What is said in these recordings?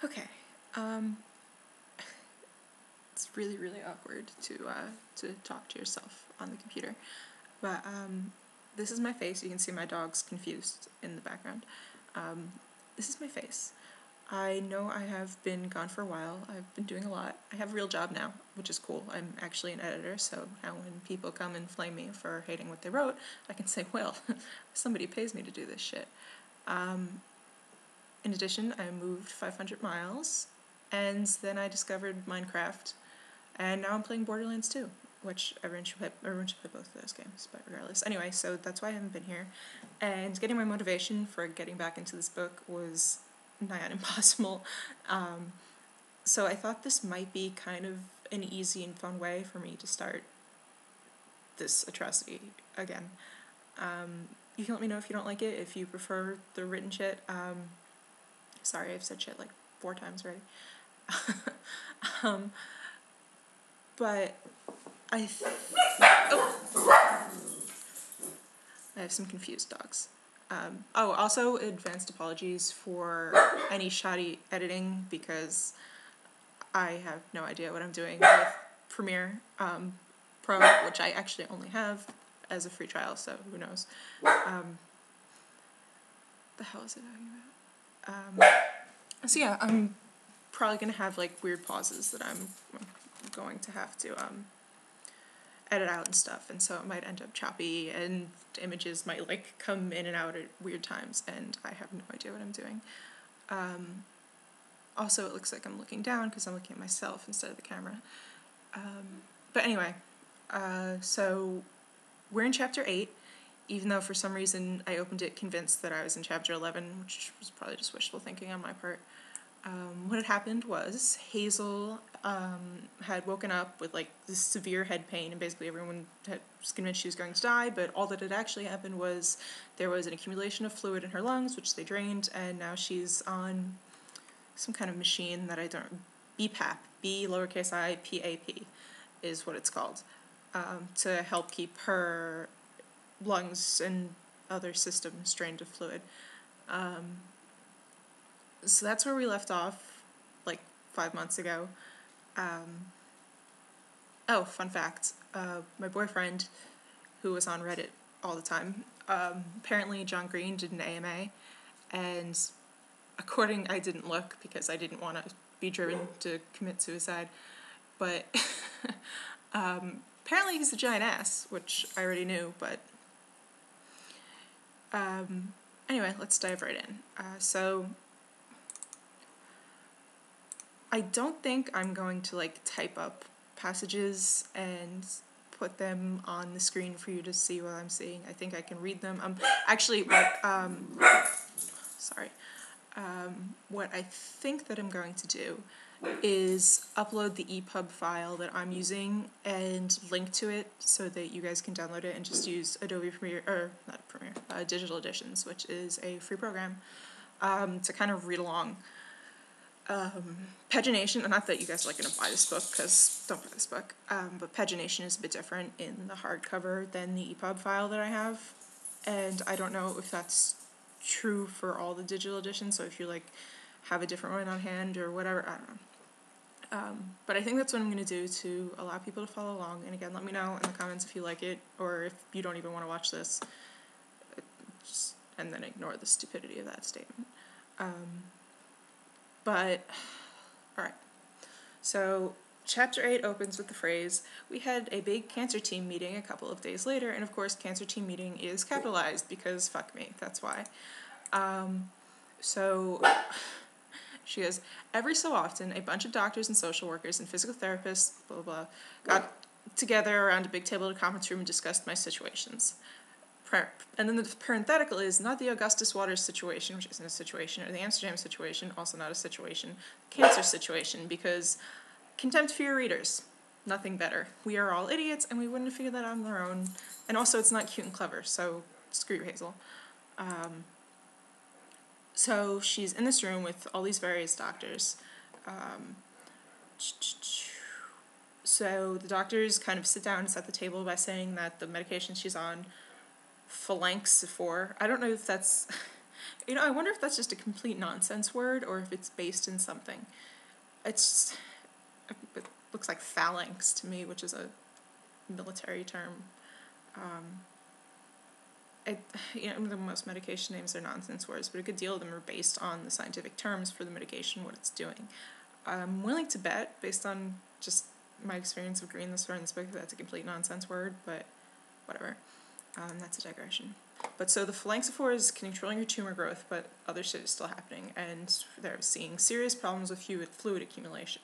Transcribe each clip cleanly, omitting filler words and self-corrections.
Okay. It's really, really awkward to talk to yourself on the computer. But this is my face. You can see my dog's confused in the background. This is my face. I know I have been gone for a while. I've been doing a lot. I have a real job now, which is cool. I'm actually an editor, so now when people come and flame me for hating what they wrote, I can say, well, somebody pays me to do this shit. In addition, I moved 500 miles, and then I discovered Minecraft, and now I'm playing Borderlands 2, which everyone should play both of those games, but regardless. Anyway, so that's why I haven't been here, and getting my motivation for getting back into this book was nigh on impossible. So I thought this might be kind of an easy and fun way for me to start this atrocity again. You can let me know if you don't like it, if you prefer the written shit. Sorry, I've said shit like 4 times already. But I have some confused dogs. Also advanced apologies for any shoddy editing, because I have no idea what I'm doing with Premiere Pro, which I actually only have as a free trial, so who knows. The hell is it talking about? So yeah, I'm probably gonna have like weird pauses that I'm going to have to edit out and stuff, and so it might end up choppy, and images might like come in and out at weird times, and I have no idea what I'm doing. Also, it looks like I'm looking down because I'm looking at myself instead of the camera. But anyway, so we're in chapter 8, even though for some reason I opened it convinced that I was in chapter 11, which was probably just wishful thinking on my part. What had happened was Hazel had woken up with like this severe head pain, and basically everyone was convinced she was going to die, but all that had actually happened was there was an accumulation of fluid in her lungs, which they drained, and now she's on some kind of machine that I don't... BPAP, B lowercase I P-A-P is what it's called, to help keep her lungs and other systems drained of fluid. So that's where we left off, like 5 months ago. Oh, fun fact, my boyfriend, who was on Reddit all the time, apparently John Green did an AMA, and I didn't look because I didn't want to be driven to commit suicide, but apparently he's a giant ass, which I already knew, but anyway, let's dive right in. So I don't think I'm going to like type up passages and put them on the screen for you to see what I'm seeing. I think I can read them. Actually, what I think that I'm going to do is upload the EPUB file that I'm using and link to it so that you guys can download it and just use Adobe Premiere, or not Premiere, Digital Editions, which is a free program, to kind of read along. Pagination, not that you guys are like going to buy this book, because don't buy this book, but pagination is a bit different in the hardcover than the EPUB file that I have, and I don't know if that's true for all the digital editions, so if you like have a different one on hand or whatever, I don't know. But I think that's what I'm going to do to allow people to follow along, and again, let me know in the comments if you like it, or if you don't even want to watch this, and then ignore the stupidity of that statement. But, alright, so chapter 8 opens with the phrase, "We had a big cancer team meeting a couple of days later," and of course cancer team meeting is capitalized because fuck me, that's why. So she goes, "Every so often, a bunch of doctors and social workers and physical therapists, blah, blah, blah, got together around a big table in a conference room and discussed my situations." And then the parenthetical is not the Augustus Waters situation, which isn't a situation, or the Amsterdam situation, also not a situation, cancer situation, because contempt for your readers, nothing better. We are all idiots, and we wouldn't have figured that out on our own. And also, it's not cute and clever, so screw you, Hazel. So she's in this room with all these various doctors. So the doctors kind of sit down and set the table by saying that the medication she's on, Phalanx 4. I don't know if that's... You know, I wonder if that's just a complete nonsense word or if it's based in something. It looks like phalanx to me, which is a military term. The most medication names are nonsense words, but a good deal of them are based on the scientific terms for the medication, what it's doing. I'm willing to bet, based on just my experience of reading this book, that's a complete nonsense word, but whatever. That's a digression. But so the phalanxophore is controlling your tumor growth, but other shit is still happening, and they're seeing serious problems with fluid accumulation.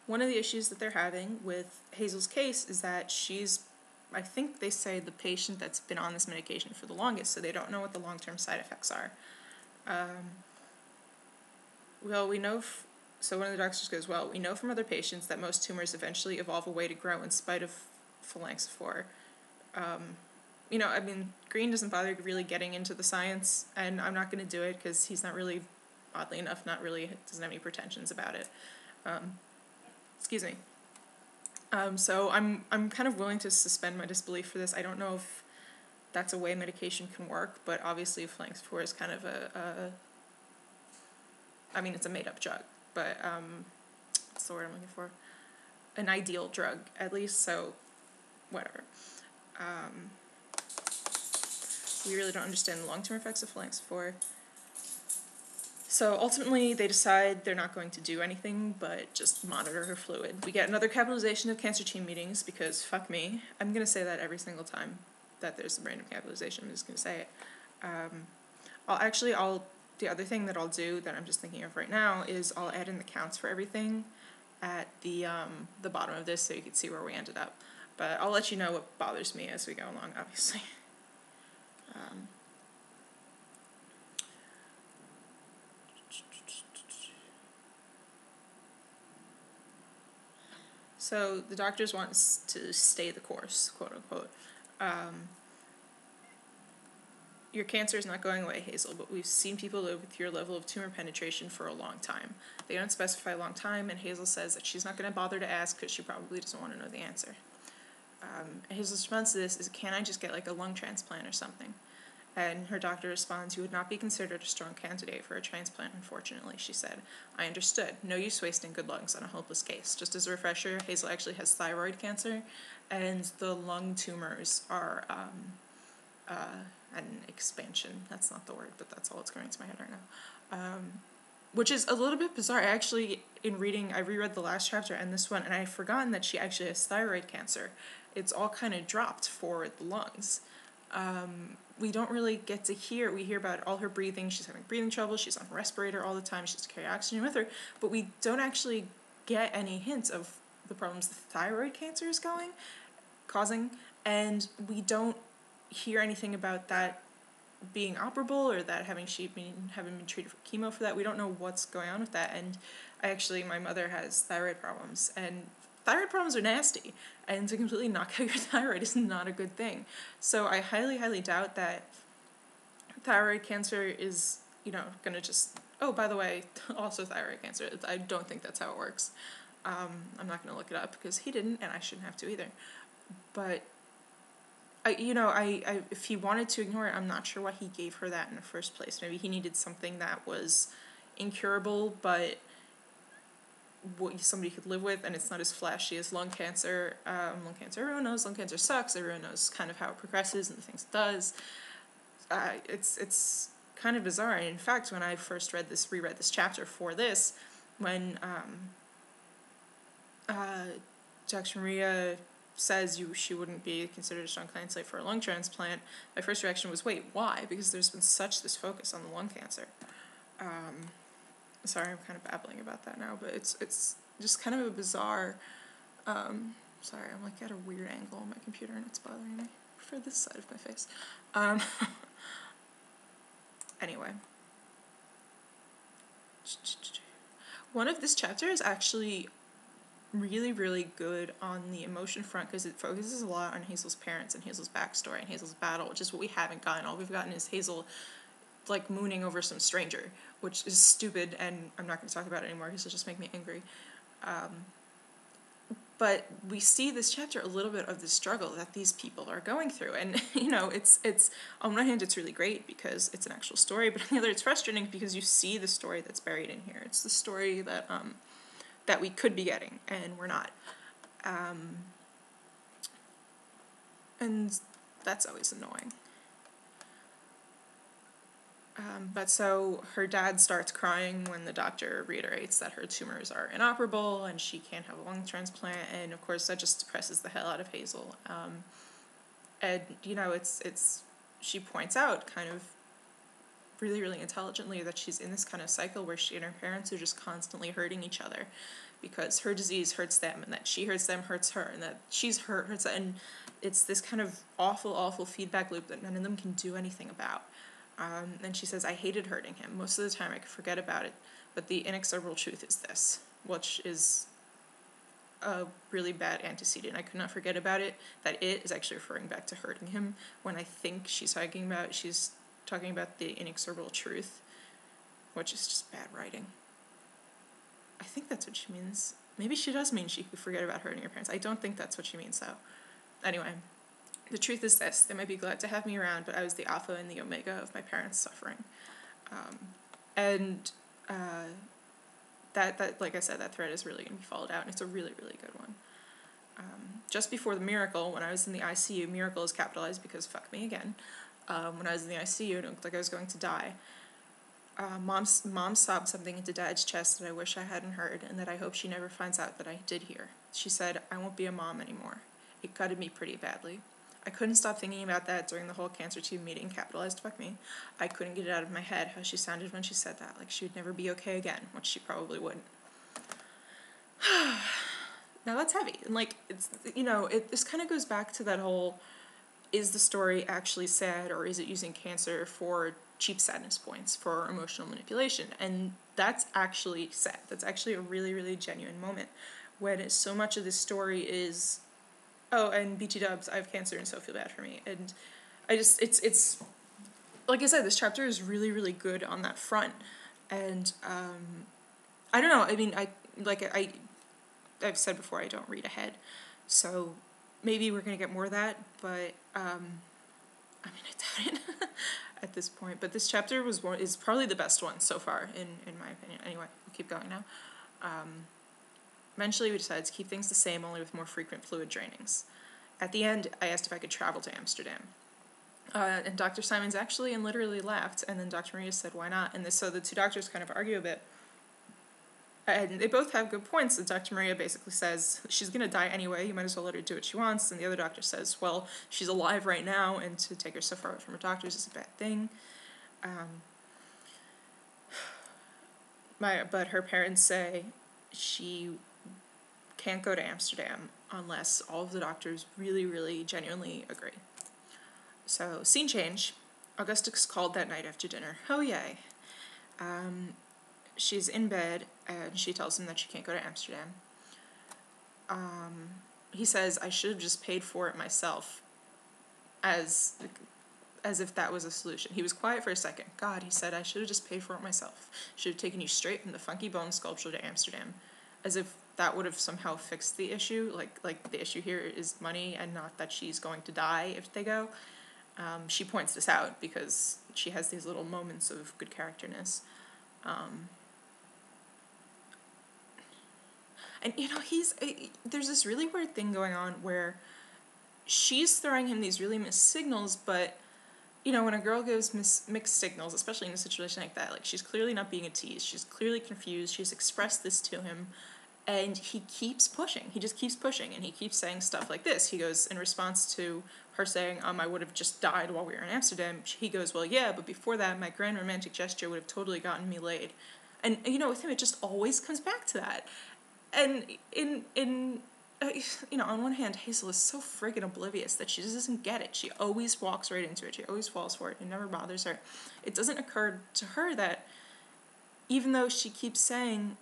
One of the issues that they're having with Hazel's case is that she's, I think they say, the patient that's been on this medication for the longest, so they don't know what the long-term side effects are. Well, we know, so one of the doctors goes, well, we know from other patients that most tumors eventually evolve a way to grow in spite of phalanxophore. Green doesn't bother really getting into the science, and I'm not going to do it because he's not really, oddly enough, doesn't have any pretensions about it. Excuse me. So I'm kind of willing to suspend my disbelief for this. I don't know if that's a way medication can work, but obviously phalanxophore is kind of it's a made-up drug, but what's the word I'm looking for? An ideal drug, at least, so whatever. We really don't understand the long-term effects of phalanxophore. So ultimately, they decide they're not going to do anything but just monitor her fluid. We get another capitalization of cancer team meetings because fuck me. I'm going to say that every single time that there's a random capitalization. I'm just going to say it. The other thing that I'll do that I'm just thinking of right now is I'll add in the counts for everything at the bottom of this so you can see where we ended up. But I'll let you know what bothers me as we go along, obviously. So the doctors want us to stay the course, quote unquote. Your cancer is not going away, Hazel, but we've seen people live with your level of tumor penetration for a long time. They don't specify a long time, and Hazel says that she's not going to bother to ask because she probably doesn't want to know the answer. Hazel's response to this is, can I just get like a lung transplant or something? And her doctor responds, you would not be considered a strong candidate for a transplant, unfortunately, she said. I understood. No use wasting good lungs on a hopeless case. Just as a refresher, Hazel actually has thyroid cancer, and the lung tumors are an expansion. That's not the word, but that's all that's going into my head right now. Which is a little bit bizarre. I reread the last chapter and this one, and I had forgotten that she actually has thyroid cancer. It's all kind of dropped for the lungs. We don't really get to we hear about all her breathing. She's having breathing trouble. She's on a respirator all the time. She has to carry oxygen with her. But we don't actually get any hints of the problems the thyroid cancer is causing. And we don't hear anything about that being operable or that having been treated for chemo for that. We don't know what's going on with that. And my mother has thyroid problems. And thyroid problems are nasty, and to completely knock out your thyroid is not a good thing. So I highly, highly doubt that thyroid cancer is, going to just, oh, by the way, also thyroid cancer. I don't think that's how it works. I'm not going to look it up because he didn't, and I shouldn't have to either. But, if he wanted to ignore it, I'm not sure why he gave her that in the first place. Maybe he needed something that was incurable, but what somebody could live with, and it's not as flashy as lung cancer. Everyone knows lung cancer sucks. Everyone knows kind of how it progresses and the things it does. It's kind of bizarre. And in fact, when I first reread this chapter for this, when Dr. Maria says she wouldn't be considered a strong candidate for a lung transplant, my first reaction was, wait, why? Because there's been this focus on the lung cancer. Sorry, I'm kind of babbling about that now, but it's just kind of a bizarre, sorry, I'm like at a weird angle on my computer and it's bothering me. I prefer this side of my face. Anyway. One of this chapter is actually really, really good on the emotion front because it focuses a lot on Hazel's parents and Hazel's backstory and Hazel's battle, which is what we haven't gotten. All we've gotten is Hazel mooning over some stranger, which is stupid, and I'm not going to talk about it anymore because it'll just make me angry. But we see this chapter a little bit of the struggle that these people are going through. And, it's on one hand, it's really great because it's an actual story, but on the other, it's frustrating because you see the story that's buried in here. It's the story that, that we could be getting, and we're not. And that's always annoying. But so her dad starts crying when the doctor reiterates that her tumors are inoperable and she can't have a lung transplant, and of course that just depresses the hell out of Hazel. And she points out kind of really, really intelligently that she's in this kind of cycle where she and her parents are just constantly hurting each other because her disease hurts them, and that she hurts them hurts her, and that she's hurts, and it's this kind of awful, awful feedback loop that none of them can do anything about. And she says, I hated hurting him. Most of the time I could forget about it, but the inexorable truth is this, which is a really bad antecedent. I could not forget about it. That it is actually referring back to hurting him, when I think she's talking about the inexorable truth, which is just bad writing. I think that's what she means. Maybe she does mean she could forget about hurting her parents. I don't think that's what she means, though. Anyway. The truth is this: they might be glad to have me around, but I was the alpha and the omega of my parents' suffering. That like I said, that thread is really going to be followed out, and it's a really, really good one. Just before the miracle, when I was in the ICU, miracle is capitalized because fuck me again. When I was in the ICU, it looked like I was going to die. Mom sobbed something into Dad's chest that I wish I hadn't heard, and that I hope she never finds out that I did hear. She said, I won't be a mom anymore. It gutted me pretty badly. I couldn't stop thinking about that during the whole cancer team meeting, capitalized fuck me. I couldn't get it out of my head how she sounded when she said that, like she would never be okay again, which she probably wouldn't. Now that's heavy, and like, it's, this kind of goes back to that whole, is the story actually sad, or is it using cancer for cheap sadness points, for emotional manipulation? And that's actually sad. That's actually a really, really genuine moment, when so much of this story is, oh, and BT dubs, I have cancer and so feel bad for me. And I just, it's like I said, this chapter is really, really good on that front. And, I don't know, I mean, I've said before, I don't read ahead. So maybe we're going to get more of that, but, I doubt it at this point. But this chapter is probably the best one so far, in my opinion. Anyway, we'll keep going now. Eventually we decided to keep things the same, only with more frequent fluid drainings. At the end, I asked if I could travel to Amsterdam. And Dr. Simons actually and literally laughed, and then Dr. Maria said, why not? And so the two doctors kind of argue a bit. And they both have good points. And Dr. Maria basically says, she's going to die anyway, you might as well let her do what she wants. And the other doctor says, well, she's alive right now, and to take her so far away from her doctors is a bad thing. But her parents say she can't go to Amsterdam unless all of the doctors really, really genuinely agree. So, scene change. Augustus called that night after dinner. Oh, yay. She's in bed, and she tells him that she can't go to Amsterdam. He says, I should have just paid for it myself, as if that was a solution. He was quiet for a second. God, he said, I should have just paid for it myself. Should have taken you straight from the funky bone sculpture to Amsterdam. As if that would have somehow fixed the issue. Like the issue here is money, and not that she's going to die if they go. She points this out because she has these little moments of good characterness. And, there's this really weird thing going on where she's throwing him these really mixed signals, but, when a girl gives mixed signals, especially in a situation like that, like, she's clearly not being a tease, she's clearly confused, she's expressed this to him, and he keeps pushing. He just keeps pushing, and he keeps saying stuff like this. He goes, in response to her saying, I would have just died while we were in Amsterdam, he goes, well, yeah, but before that, my grand romantic gesture would have totally gotten me laid. And, with him, it just always comes back to that. And on one hand, Hazel is so friggin' oblivious that she just doesn't get it. She always walks right into it. She always falls for it. It never bothers her. It doesn't occur to her that even though she keeps saying,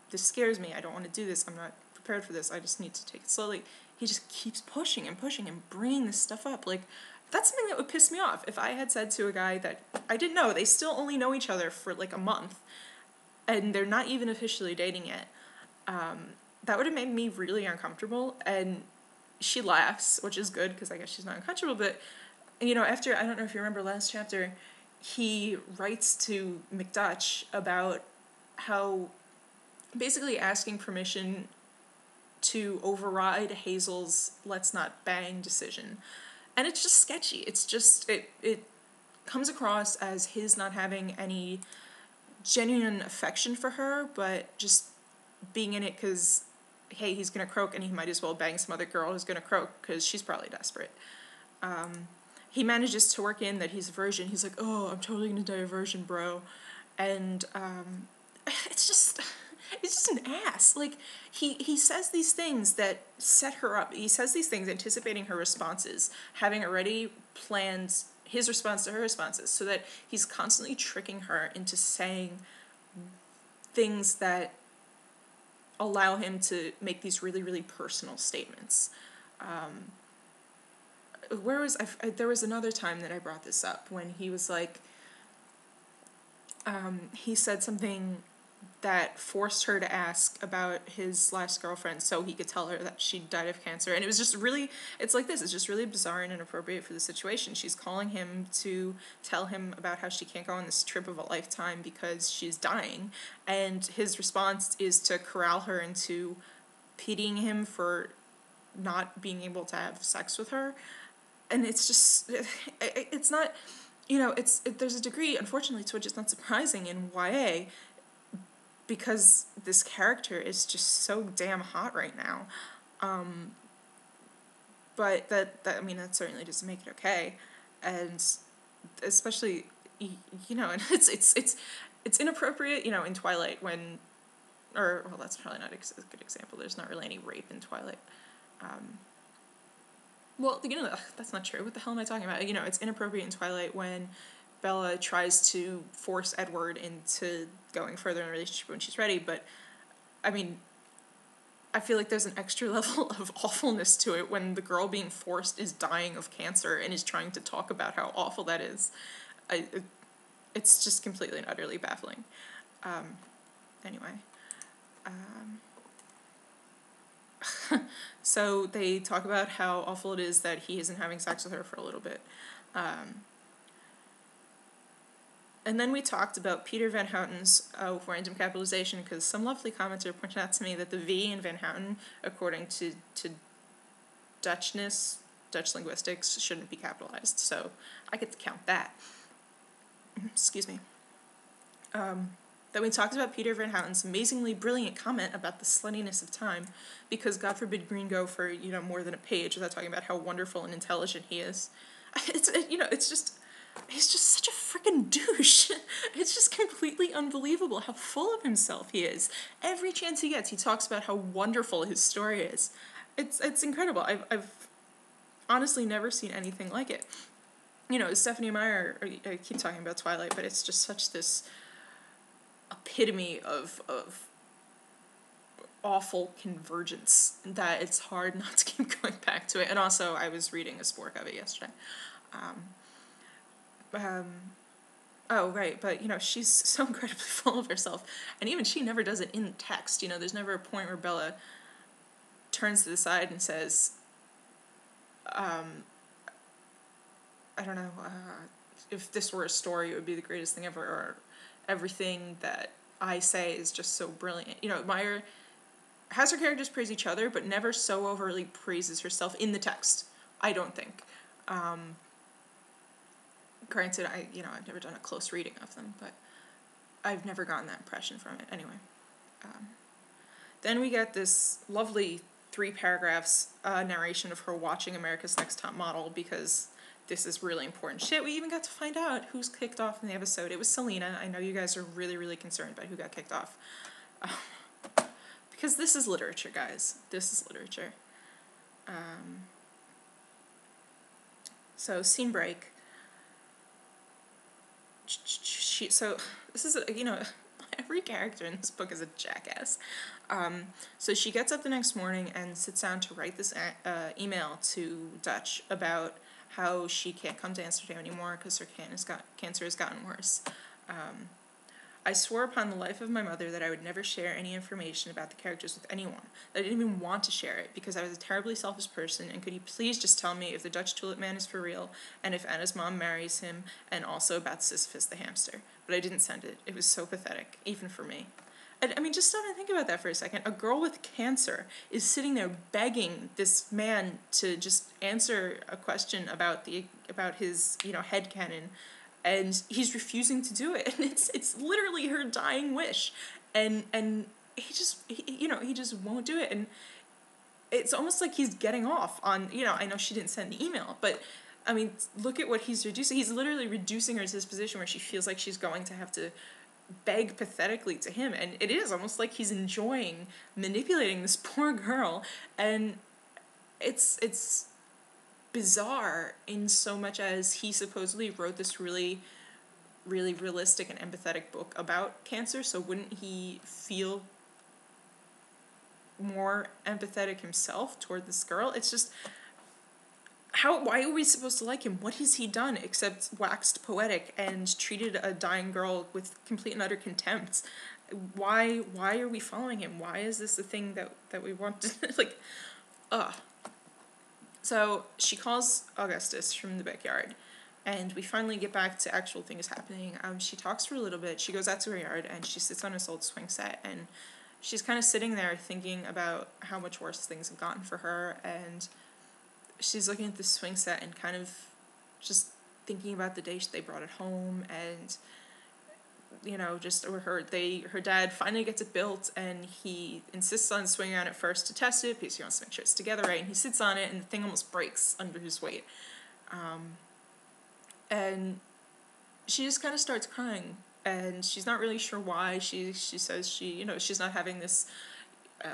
this scares me, I don't want to do this, I'm not prepared for this, I just need to take it slowly, he just keeps pushing and pushing and bringing this stuff up. Like, that's something that would piss me off. If I had said to a guy that I didn't know, they still only know each other for like a month, and they're not even officially dating yet. That would have made me really uncomfortable, and she laughs, which is good, because I guess she's not uncomfortable, but, you know, after, I don't know if you remember last chapter, he writes to McDutch about how, basically asking permission to override Hazel's let's not bang decision. And it's just sketchy. It's just, it comes across as his not having any genuine affection for her, but just being in it because, hey, he's gonna croak and he might as well bang some other girl who's gonna croak because she's probably desperate. He manages to work in that he's a virgin. He's like, oh, I'm totally gonna die a virgin, bro. And it's just an ass. Like, he says these things that set her up. He says these things anticipating her responses, having already planned his response to her responses, so that he's constantly tricking her into saying things that allow him to make these really, really personal statements. There was another time that I brought this up when he was like, he said something that forced her to ask about his last girlfriend so he could tell her that she died of cancer. And it was just really, it's like this, it's just really bizarre and inappropriate for the situation. She's calling him to tell him about how she can't go on this trip of a lifetime because she's dying. And his response is to corral her into pitying him for not being able to have sex with her. And it's just, it's not, you know, there's a degree, unfortunately, to which it's not surprising in YA, because this character is just so damn hot right now. But that I mean, that certainly doesn't make it okay. And especially, you know, and it's inappropriate, you know, in Twilight when, or, well, that's probably not a good example. There's not really any rape in Twilight. Well, you know, that's not true. What the hell am I talking about? You know, it's inappropriate in Twilight when Bella tries to force Edward into going further in a relationship when she's ready, but, I mean, I feel like there's an extra level of awfulness to it when the girl being forced is dying of cancer and is trying to talk about how awful that is. It's just completely and utterly baffling. Anyway. So they talk about how awful it is that he isn't having sex with her for a little bit. And then we talked about Peter Van Houten's random capitalization, because some lovely commenter pointed out to me that the V in Van Houten, according to Dutch linguistics, shouldn't be capitalized. So I get to count that. Excuse me. Then we talked about Peter Van Houten's amazingly brilliant comment about the sluttiness of time, because God forbid Green go for, you know, more than a page without talking about how wonderful and intelligent he is. He's just such a freaking douche. It's just completely unbelievable how full of himself he is. Every chance he gets, he talks about how wonderful his story is. It's incredible. I've honestly never seen anything like it. You know, Stephanie Meyer, I keep talking about Twilight, but it's just such this epitome of awful convergence that it's hard not to keep going back to it. And also, I was reading a spork of it yesterday. Oh, right, but, you know, she's so incredibly full of herself, and even she never does it in text. You know, there's never a point where Bella turns to the side and says, I don't know, if this were a story, it would be the greatest thing ever, or everything that I say is just so brilliant. You know, Meyer has her characters praise each other, but never so overtly praises herself in the text, I don't think. Granted, I've never done a close reading of them, but I've never gotten that impression from it. Anyway. Then we get this lovely 3 paragraphs narration of her watching America's Next Top Model, because this is really important shit. We even got to find out who's kicked off in the episode. It was Selena. I know you guys are really, really concerned about who got kicked off. Because this is literature, guys. This is literature. So, scene break. So this is, every character in this book is a jackass. So she gets up the next morning and sits down to write this email to Dutch about how she can't come to Amsterdam anymore because her cancer has gotten worse. I swore upon the life of my mother that I would never share any information about the characters with anyone. That I didn't even want to share it because I was a terribly selfish person, and could you please just tell me if the Dutch Tulip Man is for real, and if Anna's mom marries him, and also about Sisyphus the hamster. But I didn't send it. It was so pathetic, even for me. And, I mean, just stop and think about that for a second. A girl with cancer is sitting there begging this man to just answer a question about his, headcanon, and he's refusing to do it. And it's literally her dying wish, and he just won't do it. And it's almost like he's getting off on, I know she didn't send the email, but I mean, look at what he's reducing. He's literally reducing her to this position where she feels like she's going to have to beg pathetically to him, and it is almost like he's enjoying manipulating this poor girl. And it's bizarre in so much as he supposedly wrote this really, really realistic and empathetic book about cancer, so wouldn't he feel more empathetic himself toward this girl? It's just, why are we supposed to like him? What has he done except waxed poetic and treated a dying girl with complete and utter contempt? Why are we following him? Why is this the thing that we want to, like, So she calls Augustus from the backyard, and we finally get back to actual things happening. She talks for a little bit, she goes out to her yard, and she sits on this old swing set, and she's kind of sitting there thinking about how much worse things have gotten for her, and she's looking at the swing set and kind of just thinking about the day they brought it home, and her dad finally gets it built, and he insists on swinging on it first to test it because he wants to make sure it's together right, and he sits on it and the thing almost breaks under his weight, and she just kind of starts crying, and she's not really sure why. She says she's not having this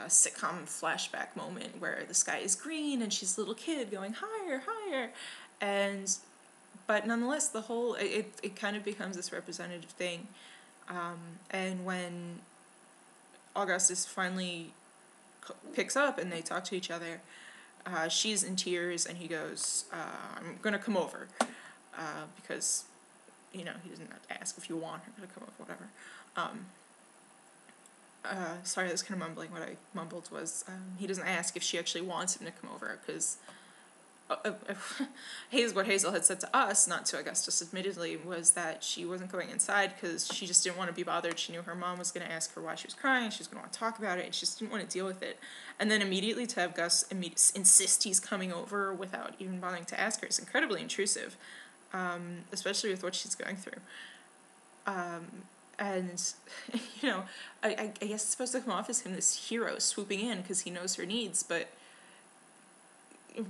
sitcom flashback moment where the sky is green and she's a little kid going higher, higher, but nonetheless the whole it kind of becomes this representative thing, and when Augustus finally picks up and they talk to each other, she's in tears, and he goes, I'm gonna come over, because he doesn't ask if you want her to come over, whatever. Sorry, that's kind of mumbling. What I mumbled was, he doesn't ask if she actually wants him to come over, because what Hazel had said to us, not to Augustus admittedly, was that she wasn't going inside because she just didn't want to be bothered. She knew her mom was going to ask her why she was crying, she was going to want to talk about it, and she just didn't want to deal with it. And then immediately to have Gus insist he's coming over without even bothering to ask her is incredibly intrusive, especially with what she's going through. And, I guess it's supposed to come off as him, this hero swooping in because he knows her needs, but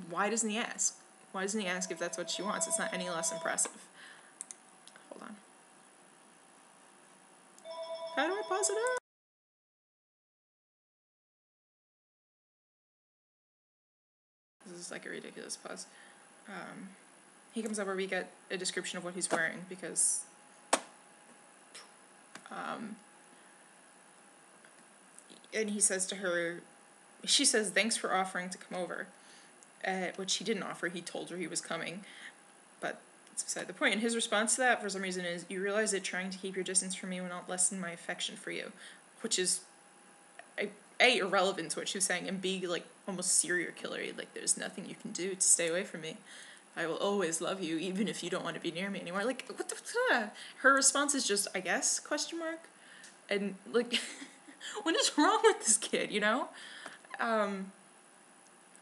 why doesn't he ask? Why doesn't he ask if that's what she wants? It's not any less impressive. Hold on. How do I pause it up? This is like a ridiculous pause. He comes over, we get a description of what he's wearing, because and he says to her, she says, thanks for offering to come over, which he didn't offer. He told her he was coming, but it's beside the point. And his response to that, for some reason, is, you realize that trying to keep your distance from me will not lessen my affection for you, which is A, irrelevant to what she was saying, and B, like, almost serial killer-y. Like, there's nothing you can do to stay away from me. I will always love you, even if you don't want to be near me anymore. Like, what the... Her response is just, I guess, question mark? And, like, what is wrong with this kid,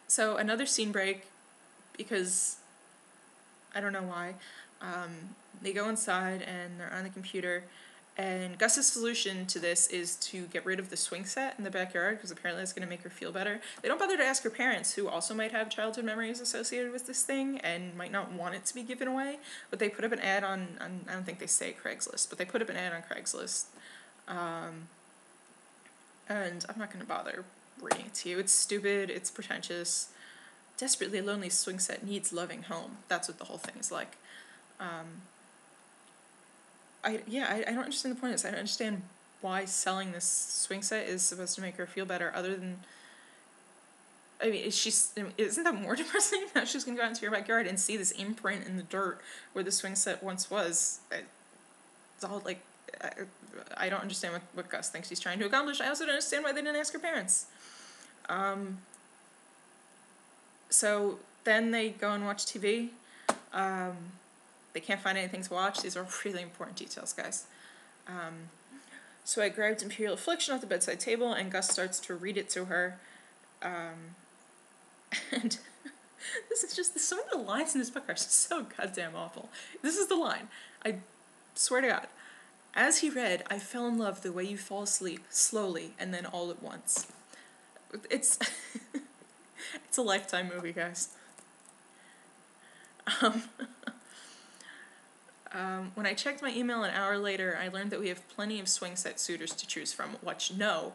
So another scene break, because I don't know why. They go inside, and they're on the computer, and Gus's solution to this is to get rid of the swing set in the backyard, because apparently it's going to make her feel better. They don't bother to ask her parents, who also might have childhood memories associated with this thing, and might not want it to be given away, but they put up an ad on I don't think they say Craigslist, but they put up an ad on Craigslist, and I'm not going to bother reading it to you. It's stupid, it's pretentious. Desperately lonely swing set needs loving home. That's what the whole thing is like. I don't understand the point of this. I don't understand why selling this swing set is supposed to make her feel better, other than, I mean, isn't that more depressing? Now she's going to go out into your backyard and see this imprint in the dirt where the swing set once was. It's all, like, I don't understand what Gus thinks he's trying to accomplish. I also don't understand why they didn't ask her parents. So then they go and watch TV. They can't find anything to watch. These are really important details, guys. So I grabbed Imperial Affliction off the bedside table, and Gus starts to read it to her. And this is just, some of the lines in this book are so goddamn awful. This is the line. I swear to God. As he read, I fell in love the way you fall asleep, slowly, and then all at once. It's it's a Lifetime movie, guys. When I checked my email an hour later, I learned that we have plenty of swing set suitors to choose from, which no,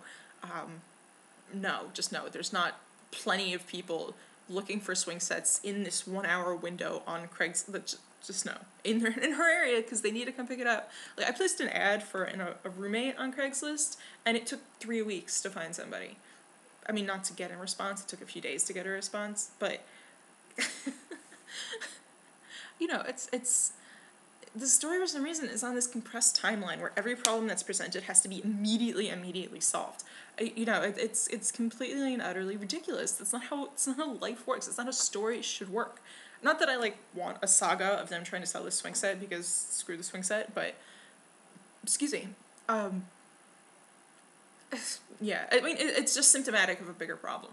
just no. There's not plenty of people looking for swing sets in this 1 hour window on Craigslist. Just no. In her area, because they need to come pick it up. Like, I placed an ad for a roommate on Craigslist, and it took 3 weeks to find somebody. I mean, not to get a response, it took a few days to get a response, but you know, it's the story for some reason is on this compressed timeline where every problem that's presented has to be immediately solved. You know, it's completely and utterly ridiculous. That's not how life works. It's not how stories should work. Not that I like want a saga of them trying to sell this swing set, because screw the swing set, but excuse me. Yeah, I mean, it's just symptomatic of a bigger problem.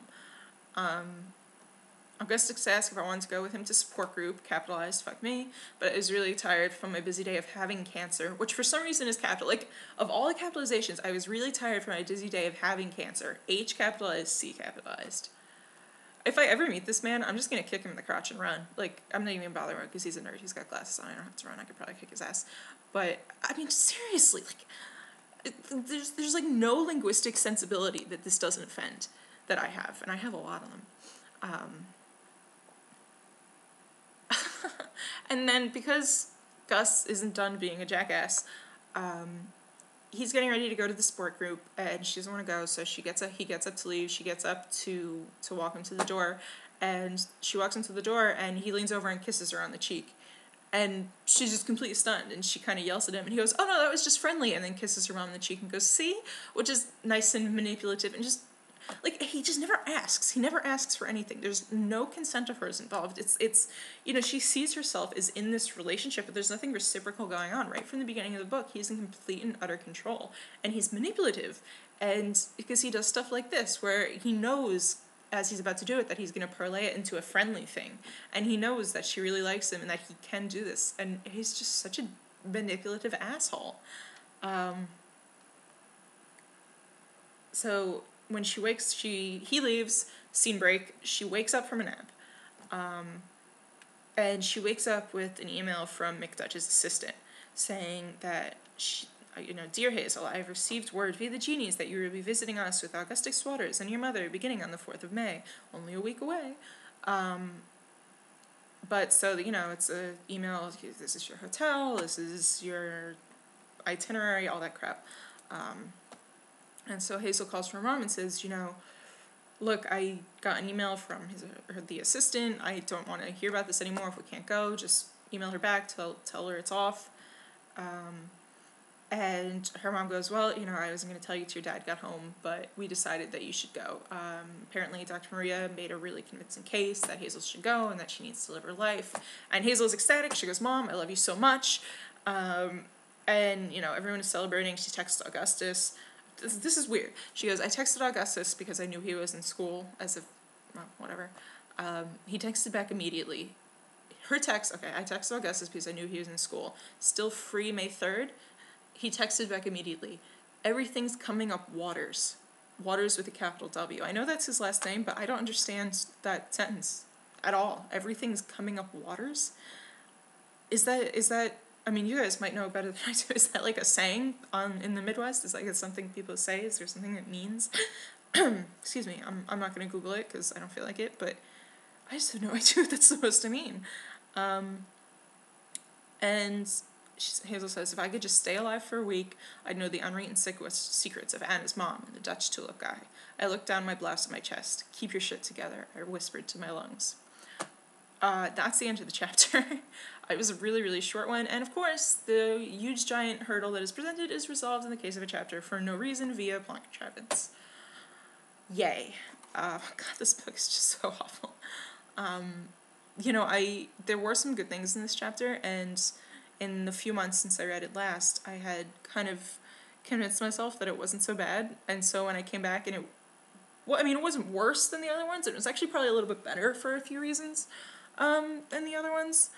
Augustus asked if I wanted to go with him to support group, capitalized, fuck me, but I was really tired from my busy day of having cancer, which for some reason is capital. Like, of all the capitalizations, I was really tired from my busy day of having cancer. H capitalized, C capitalized. If I ever meet this man, I'm just gonna kick him in the crotch and run. Like, I'm not even gonna bother him because he's a nerd, he's got glasses on, I don't have to run, I could probably kick his ass. But, I mean, seriously, like, there's like no linguistic sensibility that this doesn't offend that I have, and I have a lot of them. And then because Gus isn't done being a jackass, he's getting ready to go to the sport group, and she doesn't want to go, so he gets up to leave, she gets up to walk him to the door, and she walks into the door, and he leans over and kisses her on the cheek. And she's just completely stunned, and she kind of yells at him, and he goes, oh no, that was just friendly, and then kisses her mom on the cheek and goes, see? Which is nice and manipulative, and just, like, he just never asks. He never asks for anything. There's no consent of hers involved. It's you know, she sees herself as in this relationship, but there's nothing reciprocal going on. Right from the beginning of the book, he's in complete and utter control, and he's manipulative, and because he does stuff like this, where he knows, as he's about to do it, that he's going to parlay it into a friendly thing, and he knows that she really likes him and that he can do this, and he's just such a manipulative asshole. So when she wakes, he leaves, scene break, she wakes up from a nap, and she wakes up with an email from McDutch's assistant saying that she, you know, dear Hazel, I have received word via the genies that you will be visiting us with Augustus Waters and your mother beginning on the 4th of May, only a week away. But so, you know, it's an email, this is your hotel, this is your itinerary, all that crap. And so Hazel calls her mom and says, you know, look, I got an email from the assistant, I don't want to hear about this anymore, if we can't go, just email her back, tell her it's off. And her mom goes, well, you know, I wasn't going to tell you till your dad got home, but we decided that you should go. Apparently Dr. Maria made a really convincing case that Hazel should go and that she needs to live her life. And Hazel's ecstatic. She goes, Mom, I love you so much. And, you know, everyone is celebrating. She texts Augustus. This is weird. She goes, I texted Augustus because I knew he was in school, as if, well, whatever. He texted back immediately. Her text, okay, I texted Augustus because I knew he was in school. Still free May 3rd. He texted back immediately, everything's coming up Waters. Waters with a capital W. I know that's his last name, but I don't understand that sentence at all. Everything's coming up Waters? Is that, I mean, you guys might know better than I do. Is that like a saying in the Midwest? Is like it's something people say? Is there something it means? Excuse me, I'm not going to Google it because I don't feel like it, but I just have no idea what that's supposed to mean. And Hazel says, if I could just stay alive for a week, I'd know the unwritten secrets of Anna's mom and the Dutch tulip guy. I looked down my blouse at my chest. Keep your shit together, I whispered to my lungs. that's the end of the chapter. It was a really, really short one, and of course, the huge giant hurdle that is presented is resolved in the case of a chapter for no reason via plot contrivance. Yay. God, this book is just so awful. You know, there were some good things in this chapter, and in the few months since I read it last, I had kind of convinced myself that it wasn't so bad, and so when I came back and it wasn't worse than the other ones, it was actually probably a little bit better for a few reasons, than the other ones,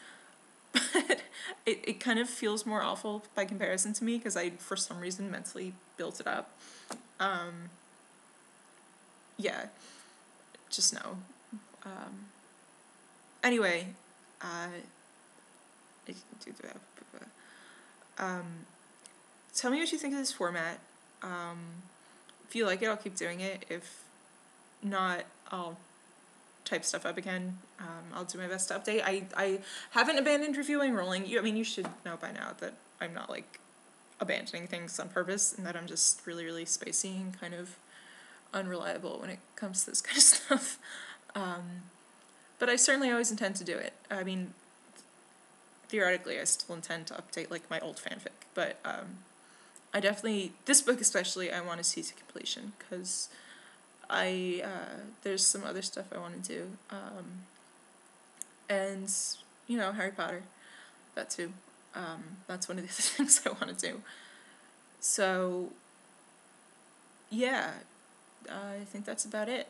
but it kind of feels more awful by comparison to me, because I, for some reason, mentally built it up. Yeah, just no. Anyway, tell me what you think of this format. If you like it, I'll keep doing it. If not, I'll type stuff up again. I'll do my best to update. I haven't abandoned reviewing rolling. You should know by now that I'm not, like, abandoning things on purpose, and that I'm just really, really spacey and kind of unreliable when it comes to this kind of stuff. But I certainly always intend to do it. I mean, theoretically, I still intend to update, like, my old fanfic, but I definitely, this book especially, I want to see to completion, because there's some other stuff I want to do, and, you know, Harry Potter, that too. That's one of the other things I want to do. So, yeah, I think that's about it.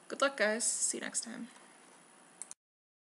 Good luck, guys. See you next time.